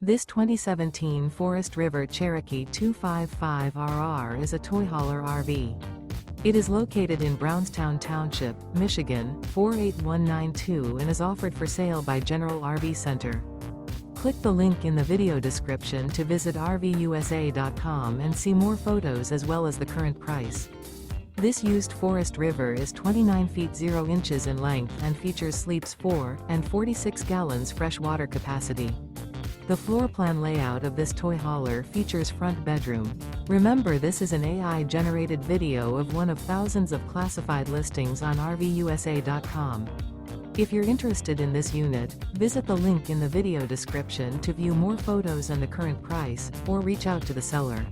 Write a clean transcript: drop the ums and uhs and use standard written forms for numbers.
This 2017 Forest River Cherokee 255RR is a toy hauler RV. It is located in Brownstown Township, Michigan, 48192 and is offered for sale by General RV Center. Click the link in the video description to visit RVUSA.com and see more photos as well as the current price. This used Forest River is 29 feet 0 inches in length and features sleeps 4 and 46 gallons fresh water capacity. The floor plan layout of this toy hauler features front bedroom. Remember, this is an AI-generated video of one of thousands of classified listings on RVUSA.com. If you're interested in this unit, visit the link in the video description to view more photos and the current price, or reach out to the seller.